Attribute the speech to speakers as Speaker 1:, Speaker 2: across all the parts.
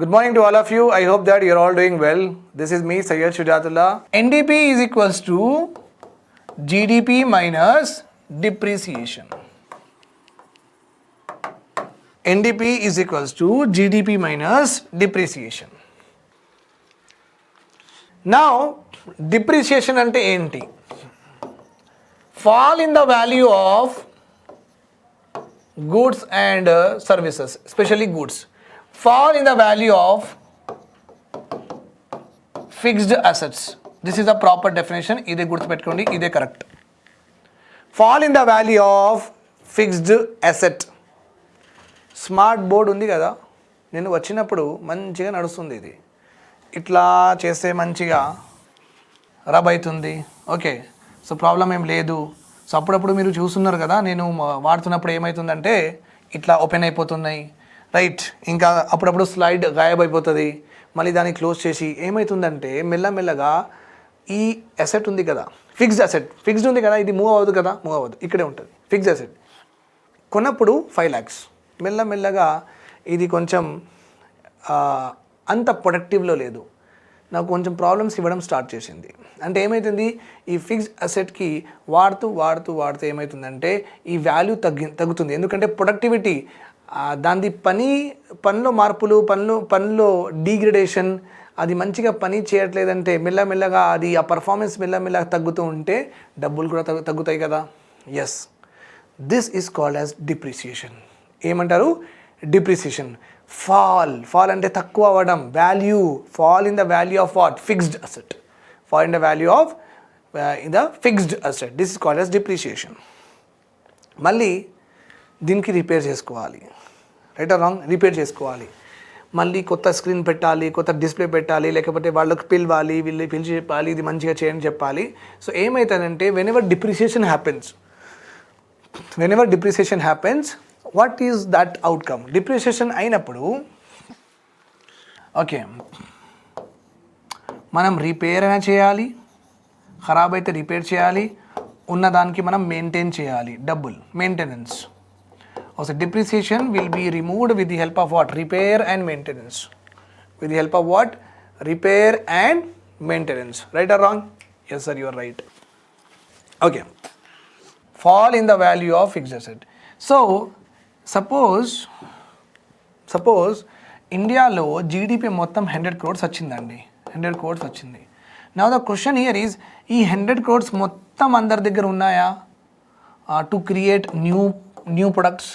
Speaker 1: Good morning to all of you. I hope that you're all doing well. This is me, Sayyid Shujatullah. NDP is equals to GDP minus depreciation. NDP is equals to GDP minus depreciation. Now, depreciation ante enti? Fall in the value of goods and services, especially goods. Fall in the value of fixed assets. This is the proper definition. Ide gurtupeట్టుకోండి, ide correct. Fall in the value of fixed asset. Smart board ఉంది కదా, నేను వచ్చినప్పుడు మంచిగా నడుస్తుంది. ఇది ఇట్లా చేస్తే మంచిగా రబ్ అవుతుంది. ఓకే, సో ప్రాబ్లం ఏం లేదు. సో అప్పుడప్పుడు మీరు చూస్తున్నారు కదా, నేను వాడుతున్నప్పుడు ఏమవుతుందంటే ఇట్లా ఓపెన్ అయిపోతున్నాయి, రైట్. ఇంకా అప్పుడప్పుడు స్లైడ్ గాయబ్ అయిపోతుంది. మళ్ళీ దాన్ని క్లోజ్ చేసి ఏమవుతుందంటే మెల్లమెల్లగా ఈ అసెట్ ఉంది కదా, ఫిక్స్డ్ అసెట్, ఫిక్స్డ్ ఉంది కదా, ఇది మూవ్ అవ్వదు కదా, మూవ్ అవ్వదు, ఇక్కడే ఉంటుంది ఫిక్స్డ్ అసెట్. కొన్నప్పుడు 5 lakhs, మెల్లమెల్లగా ఇది కొంచెం అంత ప్రొడక్టివ్లో లేదు, నాకు కొంచెం ప్రాబ్లమ్స్ ఇవ్వడం స్టార్ట్ చేసింది. అంటే ఏమవుతుంది, ఈ ఫిక్స్డ్ అసెట్కి వాడుతూ ఏమవుతుందంటే ఈ వాల్యూ తగ్గుతుంది. ఎందుకంటే ప్రొడక్టివిటీ, దాని పనిలో మార్పులు, పనిలో డీగ్రేడేషన్, అది మంచిగా పని చేయట్లేదంటే మెల్లమెల్లగా అది ఆ పర్ఫార్మెన్స్ మెల్లమెల్లగా తగ్గుతూ ఉంటే డబ్బులు కూడా తగ్గుతాయి కదా. Yes, this is called as depreciation. ఏమంటారు? డిప్రిసియేషన్. ఫాల్ అంటే తక్కువ అవ్వడం, value, fall in the value of what? Fixed asset. Fall in the value of in the fixed asset, this is called as depreciation. మళ్ళీ దీనికి repair చేసుకోవాలి, right or wrong? Repair చేసుకోవాలి, మళ్ళీ కొత్త స్క్రీన్ పెట్టాలి, కొత్త డిస్ప్లే పెట్టాలి, లేకపోతే వాళ్ళకి పిలవాలి, పిలిచి చెప్పాలి, ఇది మంచిగా చేయని చెప్పాలి. సో ఏమవుతుందంటే whenever depreciation happens, what is that outcome? Depreciation అయినప్పుడు ఓకే, మనం రిపేర్ అయినా చేయాలి, ఖరాబ్ అయితే రిపేర్ చేయాలి, ఉన్నదానికి మనం మెయింటైన్ చేయాలి, డబ్బులు, maintenance. Also depreciation will be removed with the help of what? Repair and maintenance. With the help of what? Repair and maintenance. Right or wrong? Yes sir, you are right. Okay. Fall in the value of fixed asset. So suppose ఇండియాలో GDP మొత్తం 100 crores వచ్చిందండి, 100 crores వచ్చింది. Now the question here is, ఈ 100 crores మొత్తం అందరి దగ్గర ఉన్నాయా to create new products,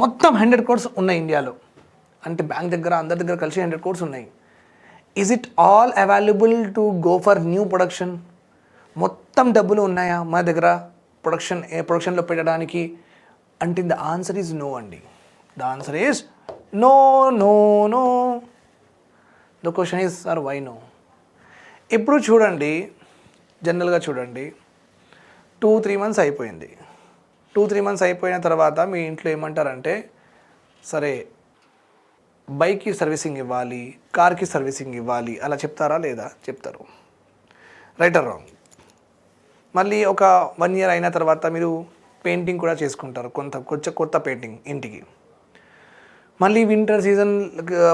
Speaker 1: మొత్తం 100 crores ఉన్నాయి ఇండియాలో అంటే బ్యాంక్ దగ్గర అందరి దగ్గర కలిసి 100 crores ఉన్నాయి. Is it all available to go for new production? మొత్తం డబ్బులు ఉన్నాయా మన దగ్గర ప్రొడక్షన్లో పెట్టడానికి అంటే ద ఆన్సర్ ఈజ్ నో అండి. The answer is no. The question is sir why no? ఇప్పుడు చూడండి, జనరల్గా చూడండి, 2-3 months అయిపోయింది. 2-3 months అయిపోయిన తర్వాత మీ ఇంట్లో ఏమంటారంటే, సరే బైక్కి సర్వీసింగ్ ఇవ్వాలి, కార్కి సర్వీసింగ్ ఇవ్వాలి, అలా చెప్తారా? లేదా? చెప్తారు. Right or wrong? మళ్ళీ ఒక 1 year అయిన తర్వాత మీరు పెయింటింగ్ కూడా చేసుకుంటారు, కొత్త పెయింటింగ్ ఇంటికి. మళ్ళీ వింటర్ సీజన్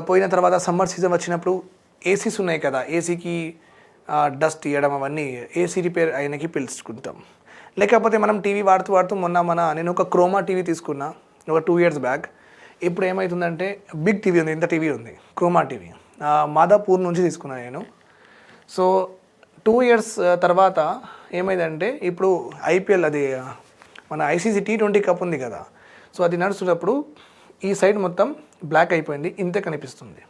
Speaker 1: పోయిన తర్వాత సమ్మర్ సీజన్ వచ్చినప్పుడు ఏసీస్ ఉన్నాయి కదా, ఏసీకి డస్ట్ తీయడం, అవన్నీ ఏసీ రిపేర్ అయినకి పిలుచుకుంటాం. లేకపోతే మనం టీవీ వాడుతూ నేను ఒక క్రోమా టీవీ తీసుకున్నా ఒక 2 years బ్యాక్. ఇప్పుడు ఏమవుతుందంటే బిగ్ టీవీ ఉంది, ఇంత టీవీ ఉంది, క్రోమా టీవీ, మాదాపూర్ నుంచి తీసుకున్నాను నేను. సో 2 years తర్వాత ఏమైందంటే ఇప్పుడు ఐపీఎల్, అది మన ఐసీసీ T20 కప్ ఉంది కదా, సో అది నడుస్తున్నప్పుడు ఈ సైడ్ మొత్తం బ్లాక్ అయిపోయింది, ఇంతే కనిపిస్తుంది.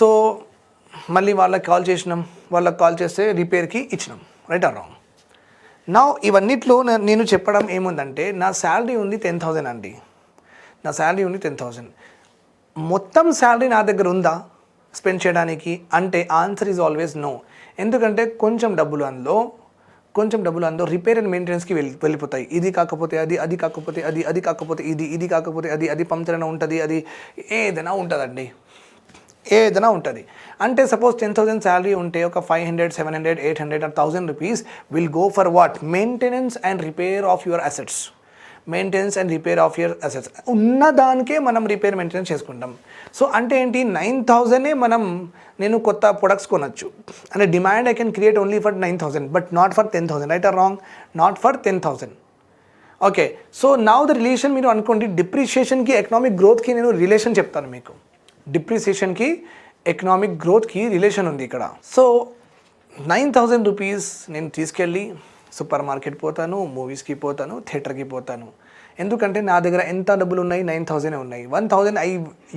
Speaker 1: సో మళ్ళీ వాళ్ళకి కాల్ చేస్తే రిపేర్కి ఇచ్చినాం. Right or wrong? నా ఇవన్నిట్లో నేను చెప్పడం ఏముందంటే, నా శాలరీ ఉంది 10,000 అండి, నా శాలరీ ఉంది 10,000. మొత్తం శాలరీ నా దగ్గర ఉందా స్పెండ్ చేయడానికి అంటే ఆన్సర్ ఈజ్ ఆల్వేస్ నో. ఎందుకంటే కొంచెం డబ్బులు అందులో రిపేర్ అండ్ మెయింటెనెన్స్కి వెళ్ళిపోతాయి. ఇది కాకపోతే అది కాకపోతే అది కాకపోతే ఇది కాకపోతే అది పంక్చర్ అయినా ఉంటుంది, అది ఏదైనా ఉంటుందండి, ఏదైనా ఉంటుంది. అంటే సపోజ్ 10,000 శాలరీ ఉంటే ఒక 500, 700, 800 or 1,000 rupees will go for what? Maintenance and repair of your assets. Maintenance and repair of your assets. ఉన్న దానికే మనం రిపేర్ మెయింటెనెన్స్ చేసుకుంటాం. సో అంటే ఏంటి, 9,000 మనం నేను కొత్త ప్రొడక్ట్స్ కొనొచ్చు. అంటే demand I can create only for 9,000 but not for 10,000. Right or wrong? Not for 10,000. Okay, so now the relation మీరు అనుకోండి, డిప్రిషియేషన్కి ఎకనామిక్ గ్రోత్కి నేను రిలేషన్ చెప్తాను మీకు. డిప్రిసియేషన్కి ఎకనామిక్ గ్రోత్కి రిలేషన్ ఉంది ఇక్కడ. సో 9,000 రూపీస్ నేను తీసుకెళ్ళి సూపర్ మార్కెట్ పోతాను, మూవీస్కి పోతాను, థియేటర్కి పోతాను. ఎందుకంటే నా దగ్గర ఎంత డబ్బులు ఉన్నాయి, 9,000 ఉన్నాయి. 1,000 I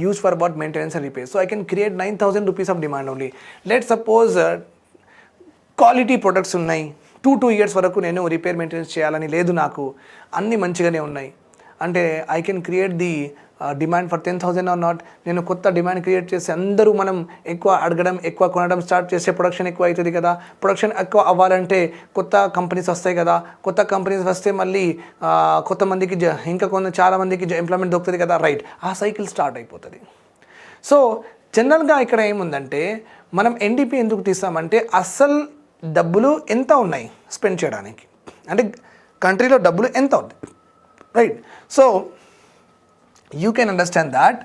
Speaker 1: use for about maintenance and repair. So I can create 9,000 rupees of demand only. Let suppose quality products ఉన్నాయి, 2 years వరకు నేను రిపేర్ మెయింటెనెన్స్ చేయాలని లేదు నాకు, అన్నీ మంచిగానే ఉన్నాయి. అంటే I can create the demand for 10,000 or not. నేను కొత్త డిమాండ్ క్రియేట్ చేసి అందరూ మనం ఎక్కువ అడగడం, ఎక్కువ కొనడం స్టార్ట్ చేస్తే ప్రొడక్షన్ ఎక్కువ అవుతుంది కదా. ప్రొడక్షన్ ఎక్కువ అవ్వాలంటే కొత్త కంపెనీస్ వస్తాయి కదా. కొత్త కంపెనీస్ వస్తే మళ్ళీ కొత్త మందికి ఇంకా చాలా మందికి ఎంప్లాయ్మెంట్ దొరుకుతుంది కదా. రైట్, ఆ సైకిల్ స్టార్ట్ అయిపోతుంది. సో జనరల్గా ఇక్కడ ఏముందంటే, మనం ఎన్డీపీ ఎందుకు తీస్తామంటే అసలు డబ్బులు ఎంత ఉన్నాయి స్పెండ్ చేయడానికి, అంటే కంట్రీలో డబ్బులు ఎంత ఉంది. Right, so you can understand that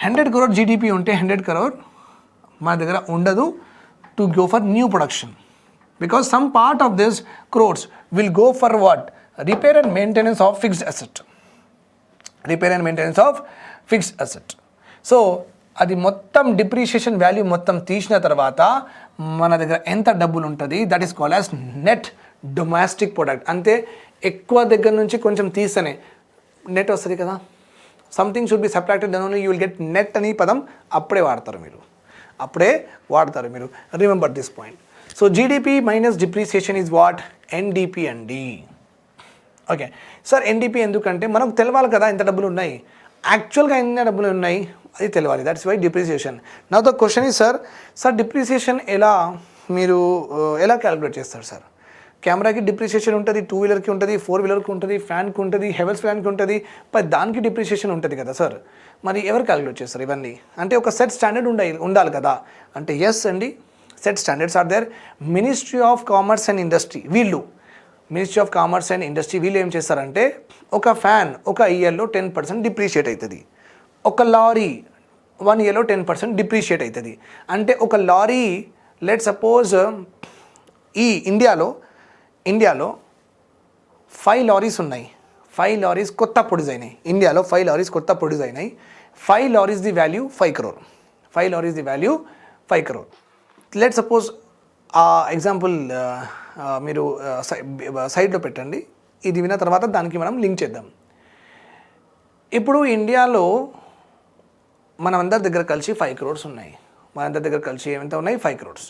Speaker 1: 100 crore GDP ఉంటే 100 crore మన దగ్గర ఉండదు to go for new production. Because some part of this crores will go for what? Repair and maintenance of fixed asset. Repair and maintenance of fixed asset. So అది మొత్తం depreciation value మొత్తం తీసిన తర్వాత మన దగ్గర ఎంత డబ్బులు ఉంటుంది, that is called as net domestic product. అంతే, ఎక్కువ దగ్గర నుంచి కొంచెం తీస్తేనే నెట్ వస్తుంది కదా. Something should be subtracted, then only you will get net అని పదం అప్పుడే వాడతారు మీరు. Remember this point. So GDP minus depreciation is what? NDP అండి. ఓకే సార్, ఎన్డీపీ ఎందుకంటే మనకు తెలవాలి కదా ఎంత డబ్బులు ఉన్నాయి, యాక్చువల్గా ఎన్ని డబ్బులు ఉన్నాయి అది తెలియాలి. That's why depreciation. Now the question is sir depreciation మీరు ఎలా క్యాలిక్యులేట్ చేస్తారు సార్? కెమెరాకి డిప్రిసియేషన్ ఉంటుంది, 2-wheelerకి ఉంటుంది, 4-wheelerకి ఉంటుంది, ఫ్యాన్కి ఉంటుంది, హెవెల్స్ ఫ్యాన్కి ఉంటుంది, దానికి డిప్రిసియేషన్ ఉంటుంది కదా సార్. మరి ఎవరు క్యాలిక్యులేట్ చేస్తారు ఇవన్నీ? అంటే ఒక సెట్ స్టాండర్డ్ ఉండాలి కదా. అంటే ఎస్ అండి, set standards are there. Ministry of commerce and industry వీళ్ళు ఏం చేస్తారంటే, ఒక ఫ్యాన్ ఒక ఇయర్లో 10% డిప్రిషియేట్ అవుతుంది. ఒక లారీ 1 yearలో 10% డిప్రిషియేట్ అవుతుంది. అంటే ఒక లారీ లెట్ సపోజ్ ఈ ఇండియాలో 5 లారీస్ ఉన్నాయి. 5 లారీస్ కొత్త ప్రొడ్యూస్ అయినాయి. ఇండియాలో 5 లారీస్ కొత్త ప్రొడ్యూస్ అయినాయి. 5 lorries the value 5 crore. 5 lorries the value 5 crore. Let suppose ఆ ఎగ్జాంపుల్ మీరు సైడ్లో పెట్టండి. ఇది విన్న తర్వాత దానికి మనం లింక్ చేద్దాం. ఇప్పుడు ఇండియాలో మనందరి దగ్గర కలిసి 5 crores ఉన్నాయి. మనందరి దగ్గర కలిసి ఏమంత ఉన్నాయి? 5 crores.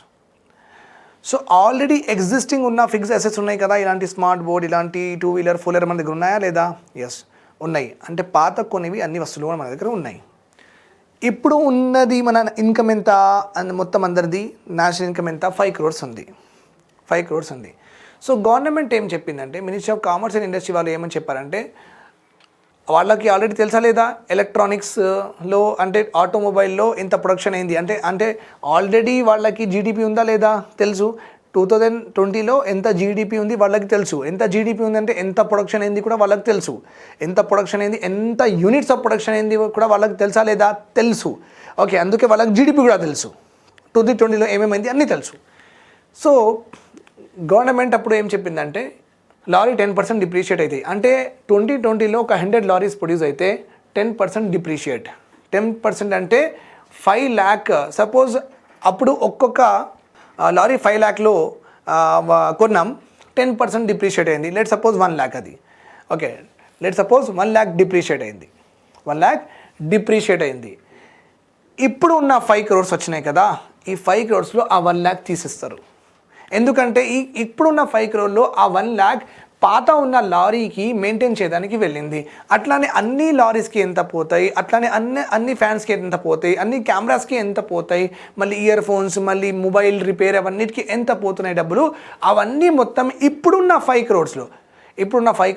Speaker 1: సో ఆల్రెడీ ఎగ్జిస్టింగ్ ఉన్న ఫిక్స్డ్ అసెట్స్ ఉన్నాయి కదా, ఇలాంటి స్మార్ట్ బోర్డ్, ఇలాంటి 2-wheeler 4-wheeler మన దగ్గర ఉన్నాయా లేదా? ఎస్ ఉన్నాయి. అంటే పాత కొనేవి అన్ని వస్తువులు కూడా మన దగ్గర ఉన్నాయి. ఇప్పుడు ఉన్నది మన ఇన్కమ్ ఎంత మొత్తం అందరిది, నేషనల్ ఇన్కమ్ ఎంత? 5 crores ఉంది. 5 crores ఉంది. సో గవర్నమెంట్ ఏం చెప్పిందంటే, ministry of commerce and industry వాళ్ళు ఏమని చెప్పారంటే, వాళ్ళకి ఆల్రెడీ తెలుసా లేదా ఎలక్ట్రానిక్స్లో అంటే ఆటోమొబైల్లో ఎంత ప్రొడక్షన్ అయింది అంటే ఆల్రెడీ వాళ్ళకి జీడిపి ఉందా లేదా తెలుసు. 2020లో ఎంత జీడిపి ఉంది వాళ్ళకి తెలుసు. ఎంత జీడిపి ఉంది అంటే ఎంత ప్రొడక్షన్ అయింది కూడా వాళ్ళకి తెలుసు. ఎంత ప్రొడక్షన్ అయింది, ఎంత యూనిట్స్ ఆఫ్ ప్రొడక్షన్ అయింది కూడా వాళ్ళకి తెలుసా లేదా తెలుసు. ఓకే, అందుకే వాళ్ళకి జీడిపి కూడా తెలుసు. 2020లో ఏమేమైంది అన్నీ తెలుసు. సో గవర్నమెంట్ అప్పుడు ఏం చెప్పిందంటే, లారీ 10% డిప్రిషియేట్ అవుతాయి. అంటే 2020లో ఒక 100 లారీస్ ప్రొడ్యూస్ అయితే 10% డిప్రిషియేట్. 10% అంటే 5 lakh. సపోజ్ అప్పుడు ఒక్కొక్క లారీ 5 lakhలో కొన్నాం, 10% డిప్రిషియేట్ అయింది. లెట్ సపోజ్ 1 lakh అది. Okay, let suppose 1 lakh depreciate అయింది. 1 lakh డిప్రిషియేట్ అయింది. ఇప్పుడు ఉన్న 5 crores వచ్చినాయి కదా, ఈ 5 crores ఆ 1 lakh తీసేస్తారు. ఎందుకంటే ఇప్పుడున్న 5 crore ఆ 1 lakh పాత ఉన్న లారీకి మెయింటైన్ చేయడానికి వెళ్ళింది. అట్లానే అన్ని లారీస్కి ఎంత పోతాయి, అట్లానే అన్ని ఫ్యాన్స్కి ఎంత పోతాయి, అన్ని కెమెరాస్కి ఎంత పోతాయి, మళ్ళీ ఇయర్ ఫోన్స్, మళ్ళీ మొబైల్ రిపేర్, అవన్నిటికీ ఎంత పోతున్నాయి డబ్బులు, అవన్నీ మొత్తం ఇప్పుడున్న 5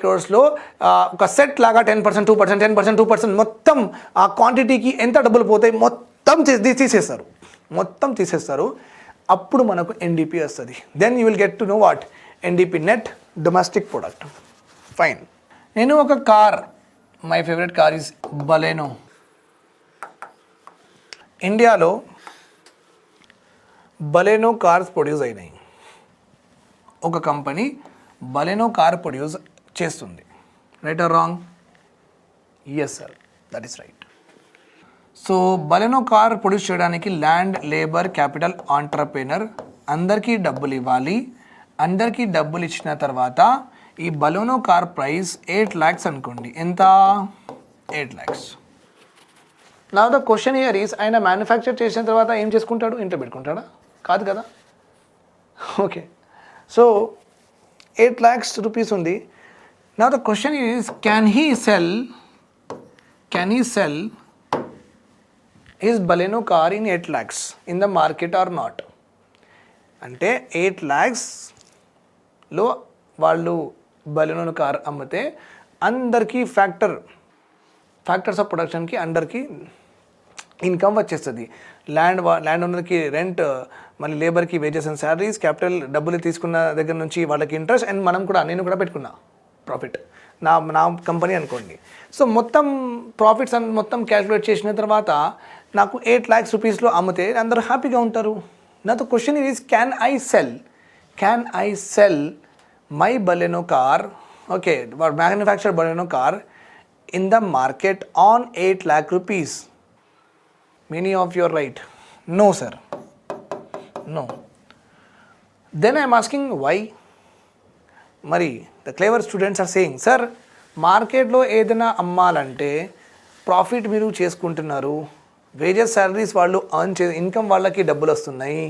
Speaker 1: crores ఒక సెట్ లాగా 10%, 2%, 10%, 2% మొత్తం ఆ క్వాంటిటీకి ఎంత డబ్బులు పోతాయి మొత్తం తీసేస్తారు. అప్పుడు మనకు ఎన్డీపీ వస్తుంది. Then you will get to know what? NDP, net domestic product. Fine. నేను ఒక car, my favourite car is Baleno. ఇండియాలో బలెనో కార్స్ ప్రొడ్యూస్ అయినాయి. ఒక కంపెనీ బలెనో కార్ ప్రొడ్యూస్ చేస్తుంది. Right or wrong? Yes sir, that is right. So Baleno car produce చేయడానికి land, labour, capital, entrepreneur అందరికీ డబ్బులు ఇవ్వాలి. అందరికీ డబ్బులు ఇచ్చిన తర్వాత ఈ బలెనో కార్ ప్రైస్ 8 lakhs అనుకోండి. ఎంత? 8 lakhs. నా ద క్వశ్చన్ హియర్ ఈస్, ఆయన మ్యానుఫ్యాక్చర్ చేసిన తర్వాత ఏం చేసుకుంటాడు? ఇంట్లో పెట్టుకుంటాడా? కాదు కదా. ఓకే, సో 8 lakhs rupees ఉంది. నా the question is, can he sell his Baleno car in 8 lakhs in the market or not? అంటే 8 lakhsలో వాళ్ళు బలెనో కార్ అమ్మితే అందరికీ ఫ్యాక్టర్స్ ఆఫ్ ప్రొడక్షన్కి అందరికీ ఇన్కమ్ వచ్చేస్తుంది. ల్యాండ్ ఓనర్కి రెంట్, మళ్ళీ లేబర్కి వేజెస్ అండ్ శాలరీస్, క్యాపిటల్ డబ్బులు తీసుకున్న దగ్గర నుంచి వాళ్ళకి ఇంట్రెస్ట్, అండ్ నేను కూడా పెట్టుకున్నా ప్రాఫిట్, నా కంపెనీ అనుకోండి. సో మొత్తం ప్రాఫిట్స్ అండ్ మొత్తం క్యాల్కులేట్ చేసిన తర్వాత నాకు 8 lakhs రూపీస్లో అమ్మితే అందరూ హ్యాపీగా ఉంటారు. నాతో question is, can I cell my Baleno car, okay, manufacture Baleno car in the market on 8 lakh rupees? Many of you are right. No, sir. No. Then I am asking why? మరి the clever students are saying, sir మార్కెట్లో ఏదైనా అమ్మాలంటే profit మీరు చేసుకుంటున్నారు, wages salaries వాళ్ళు income వాళ్ళకి డబ్బులు వస్తున్నాయి,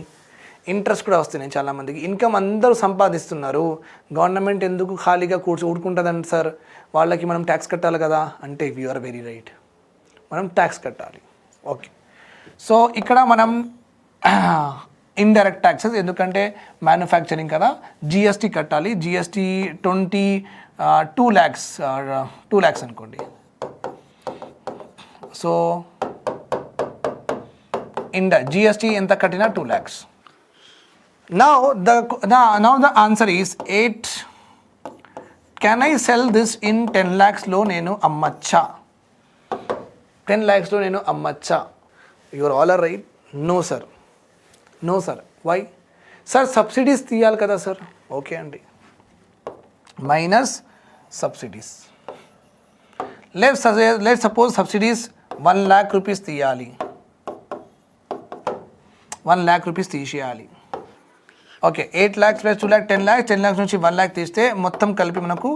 Speaker 1: ఇంట్రెస్ట్ కూడా వస్తున్నాయి చాలామందికి, ఇన్కమ్ అందరూ సంపాదిస్తున్నారు, గవర్నమెంట్ ఎందుకు ఖాళీగా ఊడుకుంటుందండి సార్, వాళ్ళకి మనం ట్యాక్స్ కట్టాలి కదా అంటే, యు ఆర్ వెరీ రైట్, మనం ట్యాక్స్ కట్టాలి. ఓకే, సో ఇక్కడ మనం ఇండైరెక్ట్ ట్యాక్సెస్, ఎందుకంటే మ్యానుఫ్యాక్చరింగ్ కదా, జిఎస్టీ కట్టాలి. జిఎస్టీ 2 lakhs అనుకోండి. సో జిఎస్టీ ఎంత కట్టినా 2 lakhs. Now the answer is 8. Can I sell this in 10 lakhsలో నేను అమ్మచ్చా? 10 lakhsలో నేను అమ్మచ్చా? You are all right? No sir. Why? Sir subsidies తీయాలి కదా సార్. ఓకే అండి, minus subsidies. Let suppose subsidies 1 lakh rupees తీయాలి, 1 lakh rupees తీసేయాలి. Okay, 8 lakhs plus 2 lakhs 10 lakhs, 10 lakhs నుంచి 1 lakh తీస్తే మొత్తం కలిపి మనకు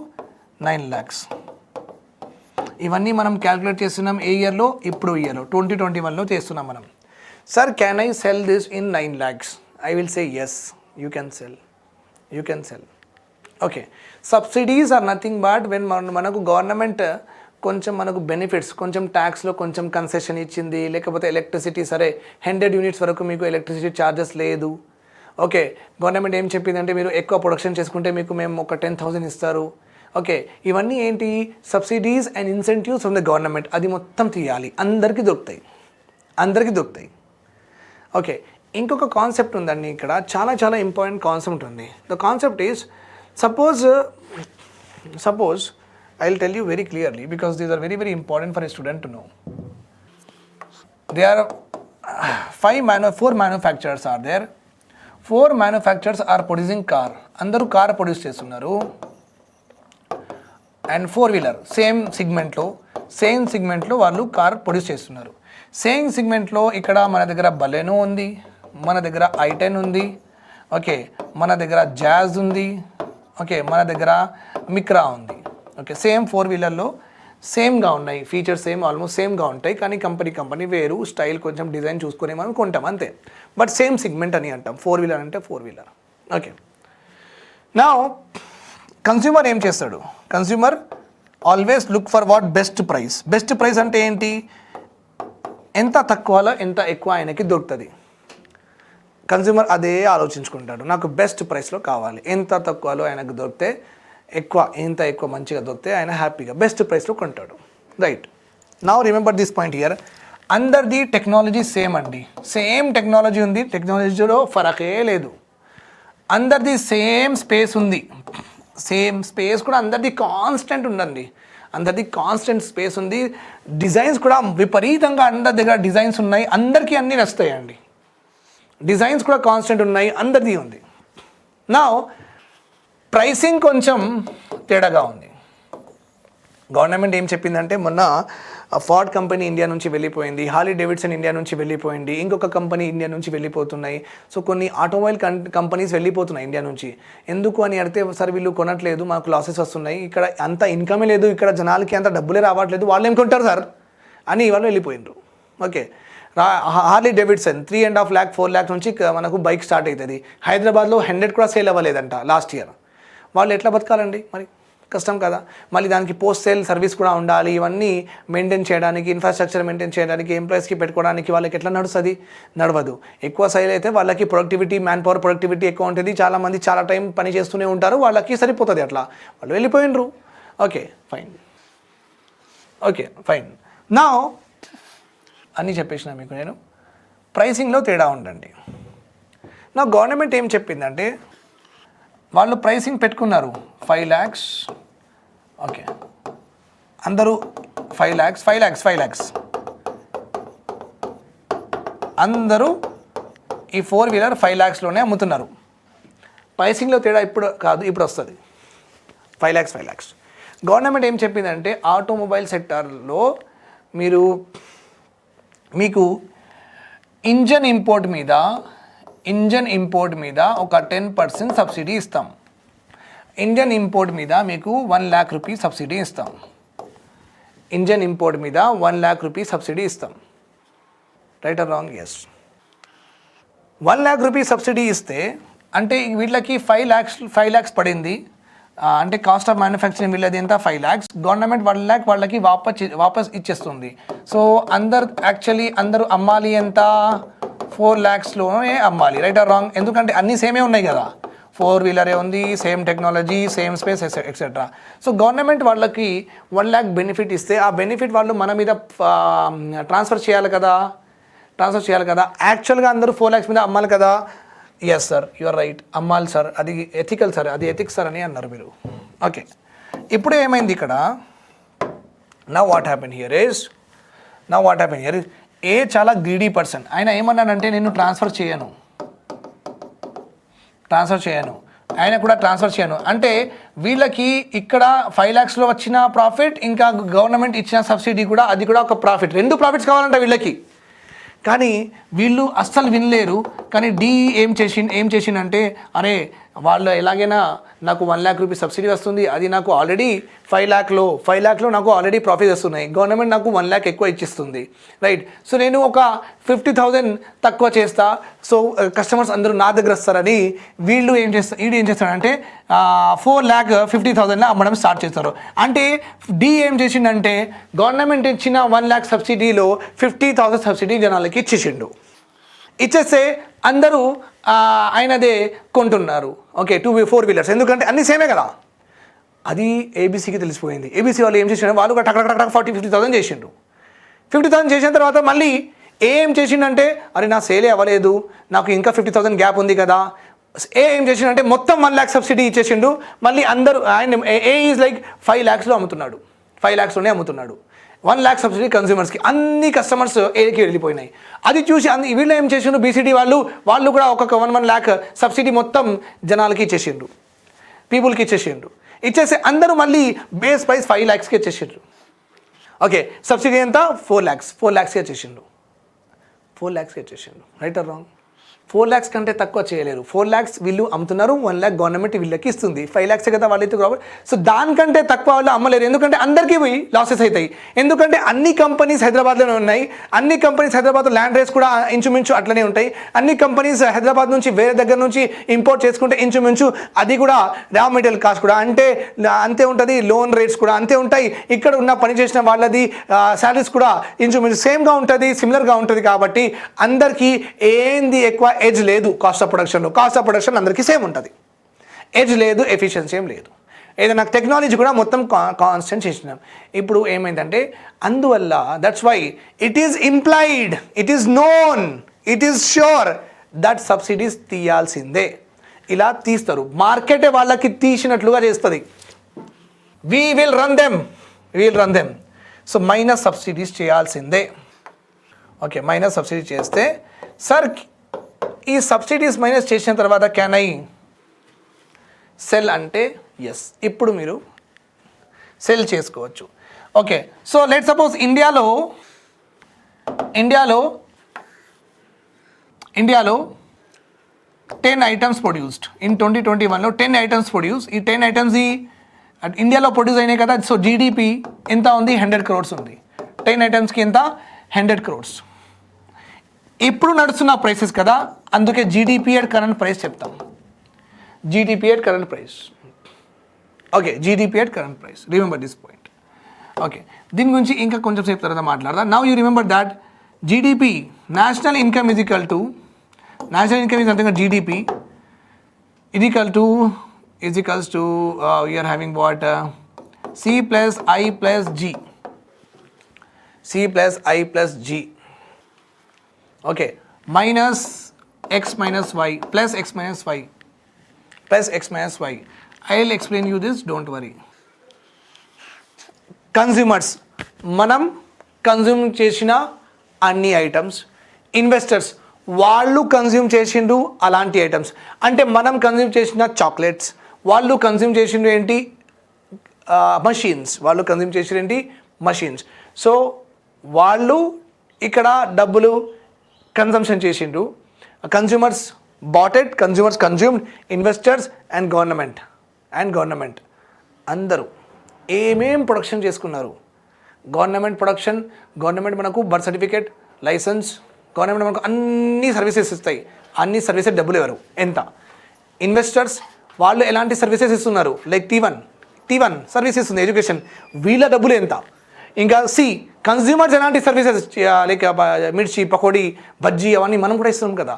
Speaker 1: 9 lakhs. ఇవన్నీ మనం క్యాల్కులేట్ చేస్తున్నాం ఏ ఇయర్లో? ఇప్పుడు ఇయర్లో 2021లో చేస్తున్నాం మనం. Sir can I sell this in 9 lakhs? I will say yes, you can sell. Okay, subsidies are nothing but when మనకు గవర్నమెంట్ కొంచెం మనకు బెనిఫిట్స్, కొంచెం ట్యాక్స్లో కొంచెం కన్సెషన్ ఇచ్చింది, లేకపోతే ఎలక్ట్రిసిటీ సరే 100 units వరకు మీకు ఎలక్ట్రిసిటీ ఛార్జెస్ లేదు. ఓకే, గవర్నమెంట్ ఏం చెప్పిందంటే మీరు ఎక్కువ ప్రొడక్షన్ చేసుకుంటే మీకు మేము ఒక 10,000 ఇస్తారు. ఓకే, ఇవన్నీ ఏంటి? Subsidies and incentives from the government. అది మొత్తం తీయాలి, అందరికీ దొరుకుతాయి. ఓకే, ఇంకొక కాన్సెప్ట్ ఉందండి ఇక్కడ, చాలా ఇంపార్టెంట్ కాన్సెప్ట్ ఉంది. The concept is, suppose I will tell you very clearly because these are very important for a student to know. There are 4 manufacturers are there. 4 manufacturers are producing car. Andaru car produce చేస్తున్నారు. And 4-wheeler same సిగ్మెంట్లో వాళ్ళు car produce చేస్తున్నారు. Same సిగ్మెంట్లో ఇక్కడ మన దగ్గర Baleno ఉంది, మన దగ్గర i10 ఉంది, ఓకే, మన దగ్గర జాజ్ ఉంది, ఓకే, మన దగ్గర మిక్రా ఉంది. ఓకే, సేమ్ 4-wheelerలో సేమ్గా ఉన్నాయి, ఫీచర్స్ ఆల్మోస్ట్ సేమ్గా ఉంటాయి, కానీ కంపెనీ వేరు, స్టైల్ కొంచెం డిజైన్ చూసుకొని మనం కొంటాం అంతే. బట్ సేమ్ సిగ్మెంట్ అని అంటాం, 4-wheeler అంటే 4-wheeler. ఓకే, నా కన్స్యూమర్ ఏం చేస్తాడు? Consumer always look for what? Best price అంటే ఏంటి? ఎంత తక్కువలో ఎంత ఎక్కువ ఆయనకి దొరుకుతుంది. కన్స్యూమర్ అదే ఆలోచించుకుంటాడు, నాకు బెస్ట్ ప్రైస్లో కావాలి, ఎంత తక్కువలో ఆయనకు దొరికితే ఎంత ఎక్కువ మంచిగా దొరికితే ఆయన హ్యాపీగా బెస్ట్ ప్రైస్లో కొంటాడు. Right, now remember this point here. అందరిది టెక్నాలజీ సేమ్ అండి, సేమ్ టెక్నాలజీ ఉంది, టెక్నాలజీలో ఫరకే లేదు, అందరిది సేమ్ స్పేస్ ఉంది, సేమ్ స్పేస్ కూడా అందరిది కాన్స్టెంట్ ఉందండి, అందరిది కాన్స్టెంట్ స్పేస్ ఉంది. డిజైన్స్ కూడా విపరీతంగా అందరి దగ్గర డిజైన్స్ ఉన్నాయి, అందరికీ అన్నీ నచ్చుతాయండి. డిజైన్స్ కూడా కాన్స్టెంట్ ఉన్నాయి, అందరిది ఉంది. నా ప్రైసింగ్ కొంచెం తేడాగా ఉంది. గవర్నమెంట్ ఏం చెప్పిందంటే మొన్న ఫార్డ్ కంపెనీ ఇండియా నుంచి వెళ్ళిపోయింది, హార్లీ డేవిడ్సన్ ఇండియా నుంచి వెళ్ళిపోయింది, ఇంకొక కంపెనీ ఇండియా నుంచి వెళ్ళిపోతున్నాయి. సో కొన్ని ఆటోమొబైల్ కంపెనీస్ వెళ్ళిపోతున్నాయి ఇండియా నుంచి. ఎందుకు అని అడిగితే సార్ వీళ్ళు కొనట్లేదు, మాకు లాసెస్ వస్తున్నాయి, ఇక్కడ అంత ఇన్కమే లేదు, ఇక్కడ జనాలకి అంత డబ్బులే రావట్లేదు, వాళ్ళు ఏం కొంటారు సార్ అని వాళ్ళు వెళ్ళిపోయినారు. Okay, Harley Davidson 3.5 lakh 4 lakh నుంచి మనకు బైక్ స్టార్ట్ అవుతుంది. హైదరాబాద్లో 100 కూడా సేల్ అవ్వలేదంట లాస్ట్ ఇయర్. వాళ్ళు ఎట్లా బతకాలండి మరి, కష్టం కదా. మళ్ళీ దానికి పోస్ట్ సేల్ సర్వీస్ కూడా ఉండాలి, ఇవన్నీ మెయింటైన్ చేయడానికి, ఇన్ఫ్రాస్ట్రక్చర్ మెయింటైన్ చేయడానికి, ఎంప్లాయీస్కి పెట్టుకోవడానికి వాళ్ళకి ఎట్లా నడుస్తుంది, నడవదు. ఎక్కువ సేల్ అయితే వాళ్ళకి ప్రొడక్టివిటీ, మ్యాన్ పవర్ ప్రొడక్టివిటీ ఎక్కువ ఉంటుంది, చాలామంది చాలా టైం పని చేస్తూనే ఉంటారు, వాళ్ళకి సరిపోతుంది. అట్లా వాళ్ళు వెళ్ళిపోయినరు. Okay fine. నా అన్నీ చెప్పేసిన మీకు నేను. ప్రైసింగ్లో తేడా ఉండండి. నా గవర్నమెంట్ ఏం చెప్పిందంటే వాళ్ళు ప్రైసింగ్ పెట్టుకున్నారు 5 lakhs. ఓకే, అందరూ 5 lakhs అందరూ ఈ 4-wheeler 5 lakhsలోనే అమ్ముతున్నారు. ప్రైసింగ్లో తేడా ఇప్పుడు కాదు, ఇప్పుడు వస్తుంది. 5 lakhs. గవర్నమెంట్ ఏం చెప్పిందంటే ఆటోమొబైల్ సెక్టార్లో మీకు ఇంజన్ ఇంపోర్ట్ మీద ఒక 10% సబ్సిడీ ఇస్తాం. ఇంజన్ ఇంపోర్ట్ మీద మీకు 1 lakh rupees సబ్సిడీ ఇస్తాం. ఇంజన్ ఇంపోర్ట్ మీద 1 lakh rupees సబ్సిడీ ఇస్తాం. Right or wrong? Yes. 1 lakh rupees subsidy ఇస్తే అంటే వీళ్ళకి 5 lakhs పడింది. అంటే కాస్ట్ ఆఫ్ మ్యానుఫ్యాక్చరింగ్ వీళ్ళది ఎంత 5 lakhs, గవర్నమెంట్ 1 lakh వాళ్ళకి వాపస్ ఇచ్చేస్తుంది. సో అందరూ అమ్మాలి ఎంత 4 lakhsలోనే అమ్మాలి. Right or wrong? ఎందుకంటే అన్నీ సేమే ఉన్నాయి కదా, 4-wheeler ఉంది, same technology, same space etcetera. So government వాళ్ళకి 1 lakh బెనిఫిట్ ఇస్తే ఆ బెనిఫిట్ వాళ్ళు మన మీద ట్రాన్స్ఫర్ చేయాలి కదా. యాక్చువల్గా అందరూ 4 lakhs మీద అమ్మాలి కదా. Yes sir, you are right, అమ్మాలి సార్, అది ఎథికల్ సార్, అది ఎథిక్స్ సార్ అని అన్నారు మీరు. ఓకే, ఇప్పుడు ఏమైంది ఇక్కడ? Now what happen here is a చాలా గ్రీడీ పర్సన్. ఆయన ఏమన్నాడంటే నేను ట్రాన్స్ఫర్ చేయను, ఆయన కూడా ట్రాన్స్ఫర్ చేయను అంటే వీళ్ళకి ఇక్కడ 5 lakhsలో వచ్చిన ప్రాఫిట్, ఇంకా గవర్నమెంట్ ఇచ్చిన సబ్సిడీ కూడా, అది కూడా ఒక ప్రాఫిట్, 2 ప్రాఫిట్స్ కావాలంట వీళ్ళకి. కానీ వీళ్ళు అస్సలు వినలేరు. కానీ ఏం చేసిందంటే అరే వాళ్ళు ఎలాగైనా నాకు 1 lakh rupees సబ్సిడీ వస్తుంది, అది నాకు ఆల్రెడీ 5 lakhలో నాకు ఆల్రెడీ ప్రాఫిట్ వస్తున్నాయి, గవర్నమెంట్ నాకు 1 lakh ఎక్కువ ఇచ్చిస్తుంది, రైట్. సో నేను ఒక 50,000 తక్కువ చేస్తా, సో కస్టమర్స్ అందరూ నా దగ్గర వస్తారని వీడు ఏం చేస్తాడంటే 4,50,000 అమ్మడం స్టార్ట్ చేస్తారు. అంటే ఏం చేసిండంటే గవర్నమెంట్ ఇచ్చిన 1 lakh సబ్సిడీలో 50,000 సబ్సిడీ జనాలకి ఇచ్చేస్తే అందరూ ఆయనదే కొంటున్నారు. ఓకే, 4-wheelers, ఎందుకంటే అన్నీ సేమే కదా. అది ఏబీసీకి తెలిసిపోయింది. ఏబీసీ వాళ్ళు ఏం చేసిండ్రు, వాళ్ళు టక్ 40,000-50,000 చేసిండ్రు. 50,000 చేసిన తర్వాత మళ్ళీ ఏం చేసిండంటే అరే నా సేలే అవ్వలేదు, నాకు ఇంకా 50,000 గ్యాప్ ఉంది కదా. ఏం చేసిండంటే మొత్తం 1 lakh సబ్సిడీ ఇచ్చేసిండు. మళ్ళీ అందరూ ఆయన ఈజ్ లైక్ 5 lakhsలో అమ్ముతున్నాడు, 5 lakhsలోనే అమ్ముతున్నాడు. 1 lakh సబ్సిడీ కన్స్యూమర్స్కి, అన్ని కస్టమర్స్ ఏకి వెళ్ళిపోయినాయి. అది చూసి వీళ్ళు ఏం చేసిండ్రు, బీసీడీ వాళ్ళు కూడా ఒక్కొక్క 1 lakh సబ్సిడీ మొత్తం జనాలకి ఇచ్చేసిండ్రు, పీపుల్కి ఇచ్చేసి అందరూ మళ్ళీ బేస్ ప్రైస్ 5 lakhsకి ఇచ్చేసిండ్రు. ఓకే, సబ్సిడీ ఎంత 4 lakhsకి ఇచ్చేసిండ్రు. Right or wrong? 4 lakhs కంటే తక్కువ చేయలేరు. 4 lakhs వీళ్ళు అమ్ముతున్నారు, 1 lakh గవర్నమెంట్ వీళ్ళకి ఇస్తుంది, 5 lakhs కదా వాళ్ళైతే రాబట్టి. సో దానికంటే తక్కువ వాళ్ళు అమ్మలేరు, ఎందుకంటే అందరికీ లాసెస్ అవుతాయి. ఎందుకంటే అన్ని కంపెనీస్ హైదరాబాద్లోనే ఉన్నాయి, అన్ని కంపెనీస్ హైదరాబాద్లో ల్యాండ్ రేట్స్ కూడా ఇంచుమించు అట్లనే ఉంటాయి. అన్ని కంపెనీస్ హైదరాబాద్ నుంచి వేరే దగ్గర నుంచి ఇంపోర్ట్ చేసుకుంటే ఇంచుమించు అది కూడా రా మెటీరియల్ కాస్ట్ కూడా అంతే ఉంటుంది, లోన్ రేట్స్ కూడా అంతే ఉంటాయి. ఇక్కడ ఉన్న పని చేసిన వాళ్ళది శాలరీస్ కూడా ఇంచుమించు సేమ్గా ఉంటుంది, సిమిలర్గా ఉంటుంది. కాబట్టి అందరికీ ఏంది ఎక్కువ ఎడ్జ్ లేదు కాస్ట్ ఆఫ్ ప్రొడక్షన్ అందరికీ సేమ్ ఉంటుంది. ఎడ్జ్ లేదు, ఎఫిషియన్సీ ఏం లేదు. ఏదైనా టెక్నాలజీ కూడా మొత్తం కాన్స్టెంట్ చేసినాం. ఇప్పుడు ఏమైందంటే అందువల్ల that's why it is implied, it is known, it is sure that subsidies తీయాల్సిందే. ఇలా తీస్తారు, మార్కెటే వాళ్ళకి తీసినట్లుగా చేస్తుంది. We will run them. So minus subsidies చేయాల్సిందే. ఓకే, మైనస్ సబ్సిడీ చేస్తే సార్ ఈ సబ్సిడీస్ మైనస్ చేసిన తర్వాత క్యాన్ ఐ సెల్ అంటే ఎస్, ఇప్పుడు మీరు సెల్ చేసుకోవచ్చు. ఓకే, సో లెట్ సపోజ్ ఇండియాలో 10 ఐటమ్స్ ప్రొడ్యూస్డ్ ఇన్ 2021లో 10 ఐటమ్స్ ప్రొడ్యూస్. ఈ 10 ఐటమ్స్ ఇండియాలో ప్రొడ్యూస్ అయినాయి కదా. సో జీడిపి ఎంత ఉంది? 100 crores ఉంది. 10 ఐటమ్స్కి ఎంత? 100 crores. ఇప్పుడు నడుస్తున్న ప్రైసెస్ కదా, అందుకే జీడిపి అట్ కరెంట్ ప్రైస్ చెప్తాం. GDP at current price. Okay, GDP at current price, remember this point. Okay, దీని గురించి ఇంకా కొంచెం సేపు తర్వాత మాట్లాడదాం. Now you remember that GDP, national income is equal to, national income is nothing but GDP is equals to we are having what C plus I plus G, C plus I plus G. Okay, minus X minus Y plus X minus Y plus X minus Y. I'll explain you this, don't worry. Consumers, మనం consume చేసిన అన్ని items, investors వాళ్ళు consume చేసిండు అలాంటి items. అంటే మనం consume చేసిన chocolates, వాళ్ళు కన్జ్యూమ్ చేసిండు ఏంటి? మషీన్స్. వాళ్ళు కన్జ్యూమ్ చేసిండు ఏంటి? మషీన్స్. సో వాళ్ళు ఇక్కడ డబ్బులు కన్సంప్షన్ చేసిండు. Consumers bought it, consumers consumed, investors and government అందరూ ఏమేం ప్రొడక్షన్ చేసుకున్నారు? గవర్నమెంట్ మనకు బర్త్ సర్టిఫికేట్, లైసెన్స్, గవర్నమెంట్ మనకు అన్ని సర్వీసెస్ ఇస్తాయి. అన్ని సర్వీసెస్ డబ్బులు ఎవరు? ఎంత? ఇన్వెస్టర్స్ వాళ్ళు ఎలాంటి సర్వీసెస్ ఇస్తున్నారు? లైక్ T1 సర్వీస్ ఇస్తుంది, ఎడ్యుకేషన్, వీళ్ళ డబ్బులు ఎంత? ఇంకా కన్జ్యూమర్స్ ఎలాంటి సర్వీసెస్, లైక్ మిర్చి, పకోడీ, బజ్జీ అవన్నీ మనం కూడా ఇస్తున్నాం కదా.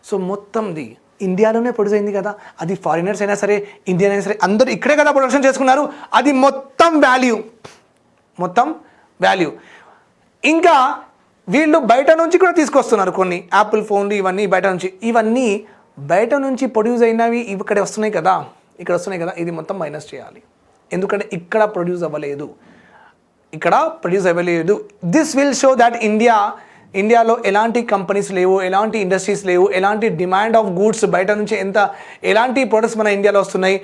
Speaker 1: సో మొత్తంది ఇండియాలోనే ప్రొడ్యూస్ అయింది కదా. అది ఫారినర్స్ అయినా సరే, ఇండియన్ అయినా సరే, అందరూ ఇక్కడే కదా ప్రొడక్షన్ చేసుకున్నారు. అది మొత్తం వాల్యూ. ఇంకా వీళ్ళు బయట నుంచి కూడా తీసుకొస్తున్నారు కొన్ని యాపిల్ ఫోన్లు, ఇవన్నీ బయట నుంచి ప్రొడ్యూస్ అయినవి ఇక్కడ వస్తున్నాయి కదా. ఇది మొత్తం మైనస్ చేయాలి, ఎందుకంటే ఇక్కడ ప్రొడ్యూస్ అవ్వలేదు. దిస్ విల్ షో దట్ ఇండియాలో ఎలాంటి కంపెనీస్ లేవు, ఎలాంటి ఇండస్ట్రీస్ లేవు, ఎలాంటి డిమాండ్ ఆఫ్ గూడ్స్ బయట నుంచి ఎలాంటి ప్రొడక్ట్స్ మన ఇండియాలో వస్తున్నాయి.